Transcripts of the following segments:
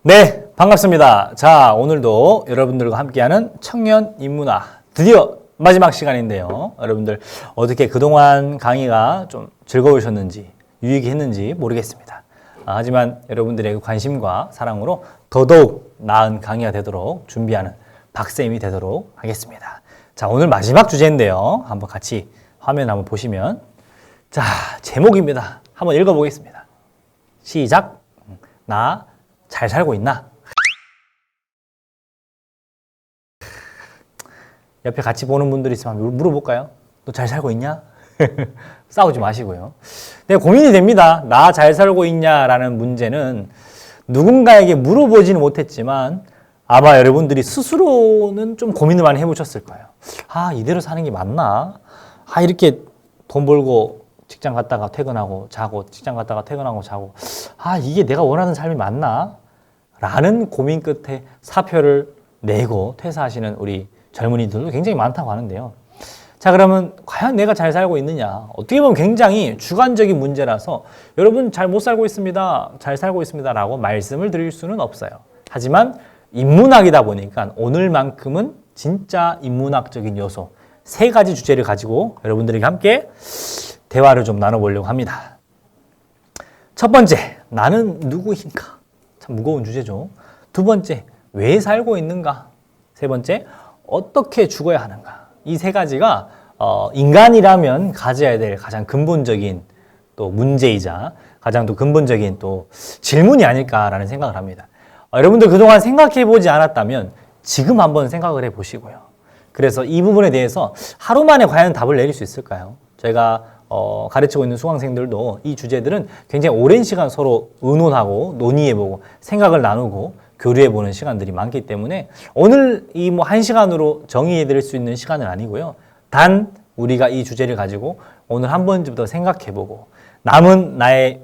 네, 반갑습니다. 자, 오늘도 여러분들과 함께하는 청년 인문학 드디어 마지막 시간인데요. 여러분들 어떻게 그동안 강의가 좀 즐거우셨는지 유익했는지 모르겠습니다. 하지만 여러분들의 관심과 사랑으로 더더욱 나은 강의가 되도록 준비하는 박쌤이 되도록 하겠습니다. 자, 오늘 마지막 주제인데요. 한번 같이 화면 한번 보시면, 자, 제목입니다. 한번 읽어보겠습니다. 시작. 나 잘 살고 있나? 옆에 같이 보는 분들이 있으면 물어볼까요? 너 잘 살고 있냐? 싸우지 마시고요. 네, 고민이 됩니다. 나 잘 살고 있냐라는 문제는 누군가에게 물어보지는 못했지만 아마 여러분들이 스스로는 좀 고민을 많이 해보셨을 거예요. 아, 이대로 사는 게 맞나? 아, 이렇게 돈 벌고 직장 갔다가 퇴근하고 자고 직장 갔다가 퇴근하고 자고, 아, 이게 내가 원하는 삶이 맞나? 라는 고민 끝에 사표를 내고 퇴사하시는 우리 젊은이들도 굉장히 많다고 하는데요. 자, 그러면 과연 내가 잘 살고 있느냐? 어떻게 보면 굉장히 주관적인 문제라서 여러분 잘 못 살고 있습니다, 잘 살고 있습니다 라고 말씀을 드릴 수는 없어요. 하지만 인문학이다 보니까 오늘만큼은 진짜 인문학적인 요소 3가지 주제를 가지고 여러분들에게 함께 대화를 좀 나눠보려고 합니다. 첫 번째, 나는 누구인가? 참 무거운 주제죠. 두 번째, 왜 살고 있는가? 세 번째, 어떻게 죽어야 하는가? 이 3가지가 인간이라면 가져야 될 가장 근본적인 또 문제이자 가장 또 근본적인 또 질문이 아닐까라는 생각을 합니다. 여러분들 그동안 생각해보지 않았다면 지금 한번 생각을 해보시고요. 그래서 이 부분에 대해서 하루 만에 과연 답을 내릴 수 있을까요? 제가 가르치고 있는 수강생들도 이 주제들은 굉장히 오랜 시간 서로 의논하고 논의해보고 생각을 나누고 교류해보는 시간들이 많기 때문에 오늘 이 1시간으로 정의해드릴 수 있는 시간은 아니고요. 단 우리가 이 주제를 가지고 오늘 한 번쯤 생각해보고 남은 나의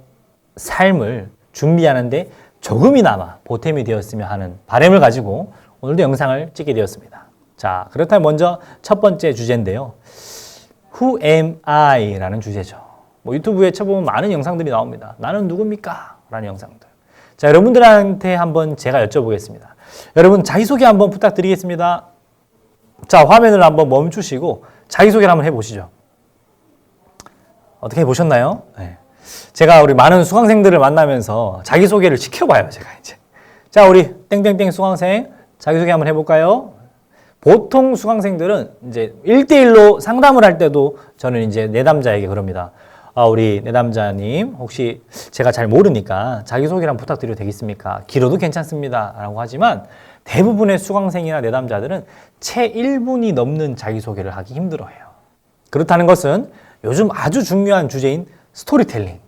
삶을 준비하는데 조금이나마 보탬이 되었으면 하는 바람을 가지고 오늘도 영상을 찍게 되었습니다. 자, 그렇다면 먼저 첫 번째 주제인데요. Who am I? 라는 주제죠. 유튜브에 쳐보면 많은 영상들이 나옵니다. 나는 누굽니까? 라는 영상들. 자, 여러분들한테 한번 제가 여쭤보겠습니다. 여러분 자기소개 한번 부탁드리겠습니다. 자, 화면을 한번 멈추시고 자기소개를 한번 해보시죠. 어떻게 보셨나요? 네. 제가 우리 많은 수강생들을 만나면서 자기소개를 시켜봐요, 제가 이제. 자, 우리 땡땡땡 수강생 자기소개 한번 해볼까요? 보통 수강생들은 이제 1대1로 상담을 할 때도 저는 이제 내담자에게 그럽니다. 우리 내담자님, 혹시 제가 잘 모르니까 자기소개를 한번 부탁드려도 되겠습니까? 길어도 괜찮습니다. 라고 하지만 대부분의 수강생이나 내담자들은 채 1분이 넘는 자기소개를 하기 힘들어해요. 그렇다는 것은 요즘 아주 중요한 주제인 스토리텔링.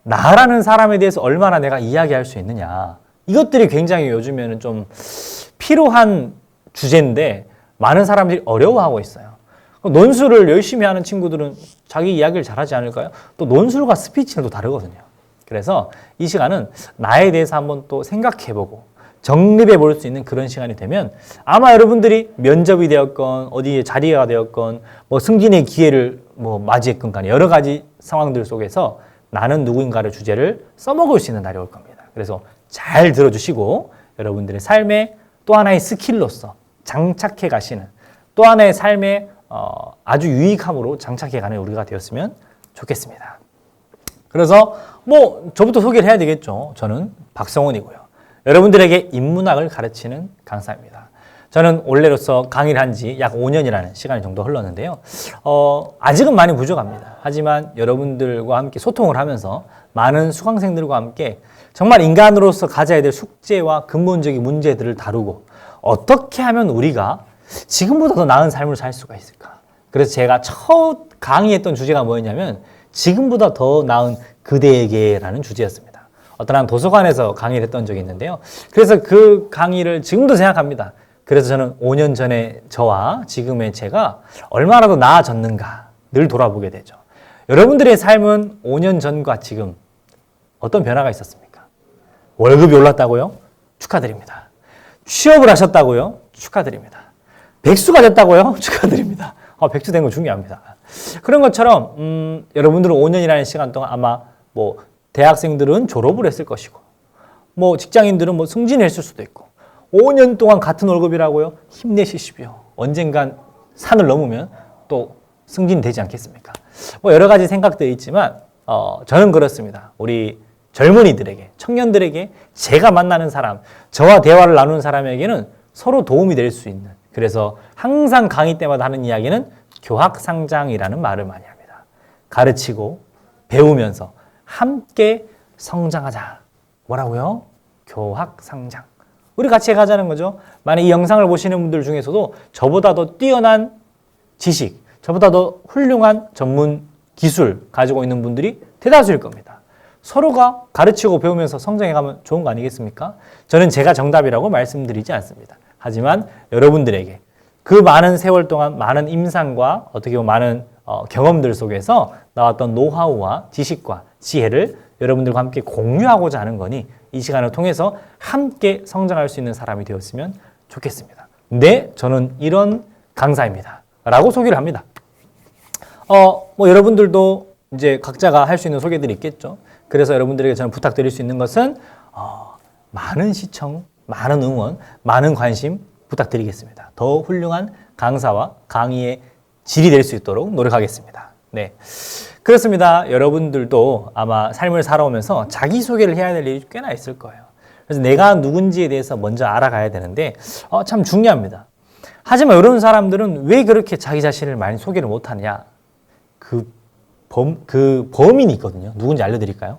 나라는 사람에 대해서 얼마나 내가 이야기할 수 있느냐. 이것들이 굉장히 요즘에는 좀 필요한 주제인데 많은 사람들이 어려워하고 있어요. 논술을 열심히 하는 친구들은 자기 이야기를 잘하지 않을까요? 또 논술과 스피치는 또 다르거든요. 그래서 이 시간은 나에 대해서 한번 또 생각해보고 정립해 볼 수 있는 그런 시간이 되면 아마 여러분들이 면접이 되었건 어디에 자리가 되었건 승진의 기회를 맞이했건 간에 여러 가지 상황들 속에서 나는 누구인가를 주제를 써먹을 수 있는 날이 올 겁니다. 그래서 잘 들어주시고 여러분들의 삶의 또 하나의 스킬로서 장착해 가시는 또 하나의 삶의 아주 유익함으로 장착해 가는 우리가 되었으면 좋겠습니다. 그래서 저부터 소개를 해야 되겠죠. 저는 박성훈이고요. 여러분들에게 인문학을 가르치는 강사입니다. 저는 원래로서 강의를 한 지 약 5년이라는 시간이 정도 흘렀는데요. 아직은 많이 부족합니다. 하지만 여러분들과 함께 소통을 하면서 많은 수강생들과 함께 정말 인간으로서 가져야 될 숙제와 근본적인 문제들을 다루고 어떻게 하면 우리가 지금보다 더 나은 삶을 살 수가 있을까? 그래서 제가 첫 강의했던 주제가 뭐였냐면 지금보다 더 나은 그대에게라는 주제였습니다. 어떤 한 도서관에서 강의를 했던 적이 있는데요. 그래서 그 강의를 지금도 생각합니다. 그래서 저는 5년 전에 저와 지금의 제가 얼마나 더 나아졌는가 늘 돌아보게 되죠. 여러분들의 삶은 5년 전과 지금 어떤 변화가 있었습니까? 월급이 올랐다고요? 축하드립니다. 취업을 하셨다고요? 축하드립니다. 백수가 됐다고요? 축하드립니다. 백수 된 거 중요합니다. 그런 것처럼 여러분들은 5년이라는 시간 동안 아마 대학생들은 졸업을 했을 것이고 뭐 직장인들은 뭐 승진했을 수도 있고 5년 동안 같은 월급이라고요? 힘내시십시오. 언젠간 산을 넘으면 또 승진되지 않겠습니까? 뭐 여러 가지 생각들이 있지만 저는 그렇습니다. 우리 젊은이들에게, 청년들에게 제가 만나는 사람, 저와 대화를 나누는 사람에게는 서로 도움이 될 수 있는, 그래서 항상 강의 때마다 하는 이야기는 교학상장이라는 말을 많이 합니다. 가르치고 배우면서 함께 성장하자. 뭐라고요? 교학상장. 우리 같이 가자는 거죠. 만약 이 영상을 보시는 분들 중에서도 저보다 더 뛰어난 지식, 저보다 더 훌륭한 전문 기술 가지고 있는 분들이 대다수일 겁니다. 서로가 가르치고 배우면서 성장해가면 좋은 거 아니겠습니까? 저는 제가 정답이라고 말씀드리지 않습니다. 하지만 여러분들에게 그 많은 세월 동안 많은 임상과 어떻게 보면 많은 경험들 속에서 나왔던 노하우와 지식과 지혜를 여러분들과 함께 공유하고자 하는 거니 이 시간을 통해서 함께 성장할 수 있는 사람이 되었으면 좋겠습니다. 네, 저는 이런 강사입니다. 라고 소개를 합니다. 뭐 여러분들도 이제 각자가 할 수 있는 소개들이 있겠죠. 그래서 여러분들에게 저는 부탁드릴 수 있는 것은 많은 시청, 많은 응원, 많은 관심 부탁드리겠습니다. 더 훌륭한 강사와 강의의 질이 될 수 있도록 노력하겠습니다. 네, 그렇습니다. 여러분들도 아마 삶을 살아오면서 자기소개를 해야 될 일이 꽤나 있을 거예요. 그래서 내가 누군지에 대해서 먼저 알아가야 되는데 참 중요합니다. 하지만 이런 사람들은 왜 그렇게 자기 자신을 많이 소개를 못하느냐? 그 범인이 있거든요. 누군지 알려드릴까요?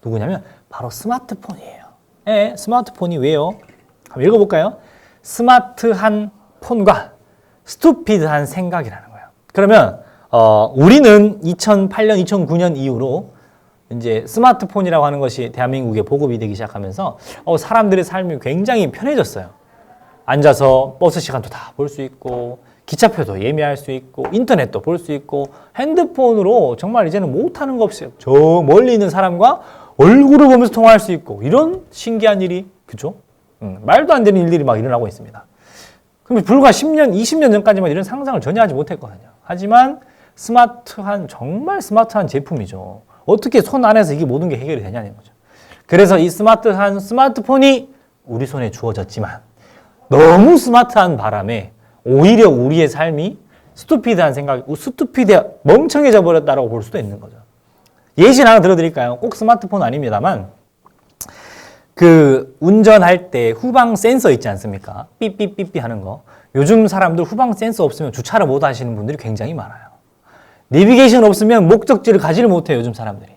누구냐면 바로 스마트폰이에요. 네, 스마트폰이 왜요? 한번 읽어볼까요? 스마트한 폰과 스투피드한 생각이라는 거예요. 그러면 우리는 2008년, 2009년 이후로 이제 스마트폰이라고 하는 것이 대한민국에 보급이 되기 시작하면서 사람들의 삶이 굉장히 편해졌어요. 앉아서 버스 시간도 다 볼 수 있고 기차표도 예매할 수 있고 인터넷도 볼 수 있고 핸드폰으로 정말 이제는 못하는 거 없어요. 저 멀리 있는 사람과 얼굴을 보면서 통화할 수 있고 이런 신기한 일이 그죠? 말도 안 되는 일들이 막 일어나고 있습니다. 그럼 불과 10년, 20년 전까지만 이런 상상을 전혀 하지 못했거든요. 하지만 정말 스마트한 제품이죠. 어떻게 손 안에서 이게 모든 게 해결이 되냐는 거죠. 그래서 이 스마트한 스마트폰이 우리 손에 주어졌지만 너무 스마트한 바람에 오히려 우리의 삶이 스투피드한 생각, 멍청해져 버렸다고 볼 수도 있는 거죠. 예시 하나 들어드릴까요? 꼭 스마트폰 아닙니다만 그 운전할 때 후방 센서 있지 않습니까? 삐삐삐삐 하는 거. 요즘 사람들 후방 센서 없으면 주차를 못 하시는 분들이 굉장히 많아요. 내비게이션 없으면 목적지를 가지를 못해요, 요즘 사람들이.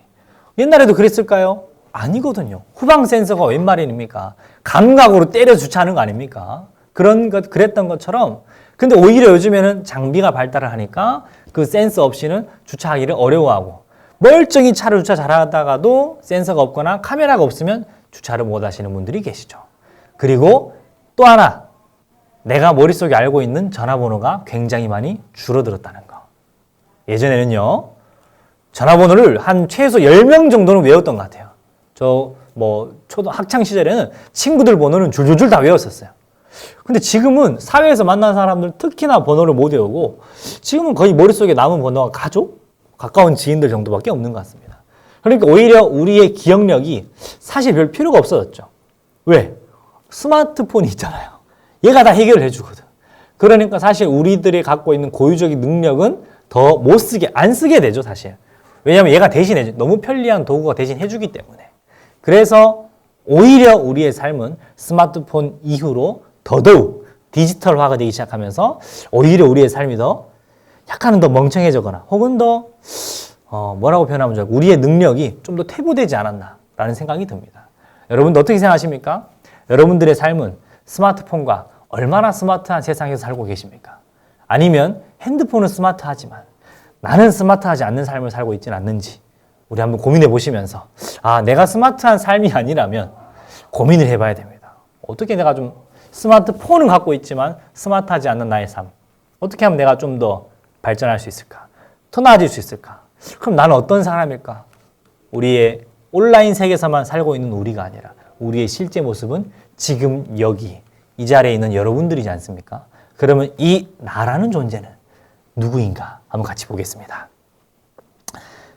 옛날에도 그랬을까요? 아니거든요. 후방 센서가 웬 말입니까? 감각으로 때려 주차하는 거 아닙니까? 그랬던 것처럼 근데 오히려 요즘에는 장비가 발달을 하니까 그 센서 없이는 주차하기를 어려워하고 멀쩡히 차를 주차 잘하다가도 센서가 없거나 카메라가 없으면 주차를 못 하시는 분들이 계시죠. 그리고 또 하나 내가 머릿속에 알고 있는 전화번호가 굉장히 많이 줄어들었다는 거. 예전에는요. 전화번호를 한 최소 10명 정도는 외웠던 것 같아요. 학창 시절에는 친구들 번호는 줄줄줄 다 외웠었어요. 근데 지금은 사회에서 만난 사람들 특히나 번호를 못 외우고 지금은 거의 머릿속에 남은 번호가 가족, 가까운 지인들 정도밖에 없는 것 같습니다. 그러니까 오히려 우리의 기억력이 사실 별 필요가 없어졌죠. 왜? 스마트폰이 있잖아요. 얘가 다 해결을 해주거든. 그러니까 사실 우리들이 갖고 있는 고유적인 능력은 더 못 쓰게, 안 쓰게 되죠, 사실. 왜냐하면 얘가 대신해줘. 너무 편리한 도구가 대신 해주기 때문에. 그래서 오히려 우리의 삶은 스마트폰 이후로 더더욱 디지털화가 되기 시작하면서 오히려 우리의 삶이 약간은 더 멍청해지거나 혹은 뭐라고 표현하면 좋을까? 우리의 능력이 좀 더 퇴보되지 않았나라는 생각이 듭니다. 여러분도 어떻게 생각하십니까? 여러분들의 삶은 스마트폰과 얼마나 스마트한 세상에서 살고 계십니까? 아니면 핸드폰은 스마트하지만 나는 스마트하지 않는 삶을 살고 있지는 않는지 우리 한번 고민해 보시면서 내가 스마트한 삶이 아니라면 고민을 해봐야 됩니다. 어떻게 내가 좀 스마트폰은 갖고 있지만 스마트하지 않는 나의 삶 어떻게 하면 내가 좀 더 발전할 수 있을까? 더 나아질 수 있을까? 그럼 나는 어떤 사람일까? 우리의 온라인 세계에서만 살고 있는 우리가 아니라 우리의 실제 모습은 지금 여기 이 자리에 있는 여러분들이지 않습니까? 그러면 이 나라는 존재는 누구인가? 한번 같이 보겠습니다.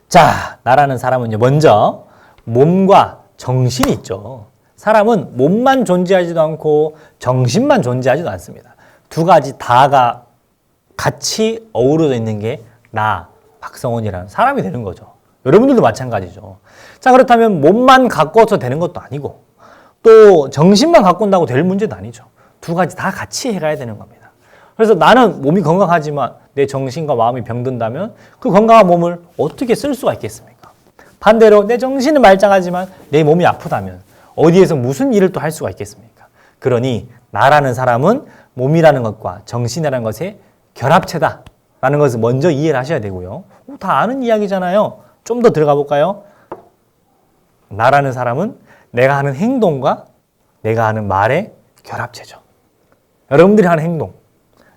자, 나라는 사람은요, 먼저 몸과 정신이 있죠. 사람은 몸만 존재하지도 않고 정신만 존재하지도 않습니다. 두 가지 다가 같이 어우러져 있는 게 나, 박성원이라는 사람이 되는 거죠. 여러분들도 마찬가지죠. 자, 그렇다면 몸만 갖고서 되는 것도 아니고 또 정신만 갖고 온다고 될 문제도 아니죠. 두 가지 다 같이 해가야 되는 겁니다. 그래서 나는 몸이 건강하지만 내 정신과 마음이 병든다면 그 건강한 몸을 어떻게 쓸 수가 있겠습니까? 반대로 내 정신은 말짱하지만 내 몸이 아프다면 어디에서 무슨 일을 또 할 수가 있겠습니까? 그러니 나라는 사람은 몸이라는 것과 정신이라는 것의 결합체다라는 것을 먼저 이해를 하셔야 되고요. 다 아는 이야기잖아요. 좀 더 들어가 볼까요? 나라는 사람은 내가 하는 행동과 내가 하는 말의 결합체죠. 여러분들이 하는 행동,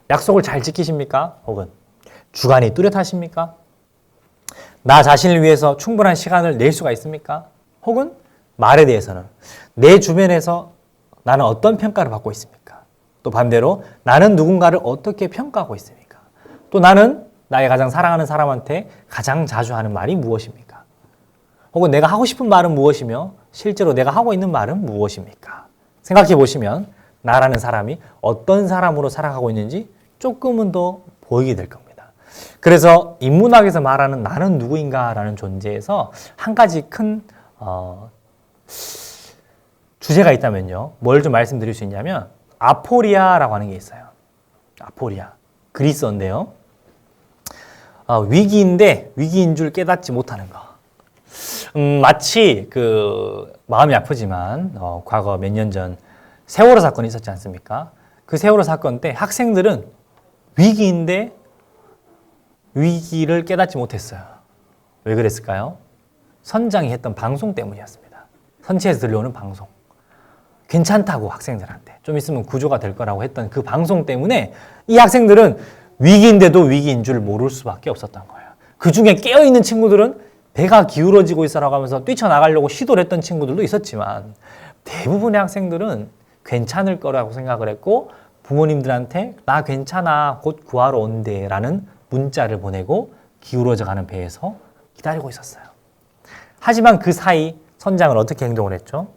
약속을 잘 지키십니까? 혹은 주관이 뚜렷하십니까? 나 자신을 위해서 충분한 시간을 낼 수가 있습니까? 혹은 말에 대해서는 내 주변에서 나는 어떤 평가를 받고 있습니까? 또 반대로 나는 누군가를 어떻게 평가하고 있습니까? 또 나는 나의 가장 사랑하는 사람한테 가장 자주 하는 말이 무엇입니까? 혹은 내가 하고 싶은 말은 무엇이며 실제로 내가 하고 있는 말은 무엇입니까? 생각해 보시면 나라는 사람이 어떤 사람으로 살아가고 있는지 조금은 더 보이게 될 겁니다. 그래서 인문학에서 말하는 나는 누구인가라는 존재에서 한 가지 큰 주제가 있다면요. 뭘 좀 말씀드릴 수 있냐면 아포리아라고 하는 게 있어요. 아포리아. 그리스어인데요. 위기인데 위기인 줄 깨닫지 못하는 거. 마치 그 마음이 아프지만 과거 몇 년 전 세월호 사건이 있었지 않습니까? 그 세월호 사건 때 학생들은 위기인데 위기를 깨닫지 못했어요. 왜 그랬을까요? 선장이 했던 방송 때문이었습니다. 선체에서 들려오는 방송. 괜찮다고 학생들한테 좀 있으면 구조가 될 거라고 했던 그 방송 때문에 이 학생들은 위기인데도 위기인 줄 모를 수밖에 없었던 거예요. 그 중에 깨어있는 친구들은 배가 기울어지고 있어라고 하면서 뛰쳐나가려고 시도를 했던 친구들도 있었지만 대부분의 학생들은 괜찮을 거라고 생각을 했고 부모님들한테 나 괜찮아 곧 구하러 온대 라는 문자를 보내고 기울어져 가는 배에서 기다리고 있었어요. 하지만 그 사이 선장은 어떻게 행동을 했죠?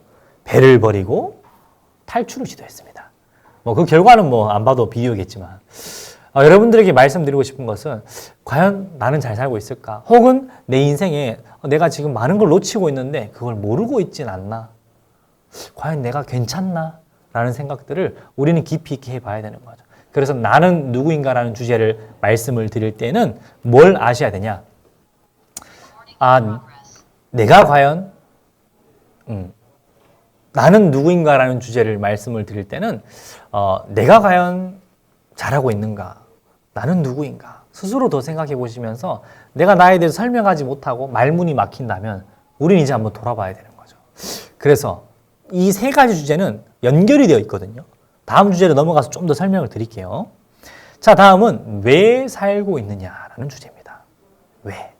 배를 버리고 탈출을 시도했습니다. 그 결과는 안 봐도 비디오겠지만 여러분들에게 말씀드리고 싶은 것은 과연 나는 잘 살고 있을까? 혹은 내 인생에 내가 지금 많은 걸 놓치고 있는데 그걸 모르고 있진 않나? 과연 내가 괜찮나? 라는 생각들을 우리는 깊이 있게 해봐야 되는 거죠. 그래서 나는 누구인가라는 주제를 말씀을 드릴 때는 뭘 아셔야 되냐? 내가 과연 나는 누구인가라는 주제를 말씀을 드릴 때는 내가 과연 잘하고 있는가? 나는 누구인가? 스스로 더 생각해 보시면서 내가 나에 대해서 설명하지 못하고 말문이 막힌다면 우리는 이제 한번 돌아봐야 되는 거죠. 그래서 이 세 가지 주제는 연결이 되어 있거든요. 다음 주제로 넘어가서 좀 더 설명을 드릴게요. 자, 다음은 왜 살고 있느냐라는 주제입니다. 왜?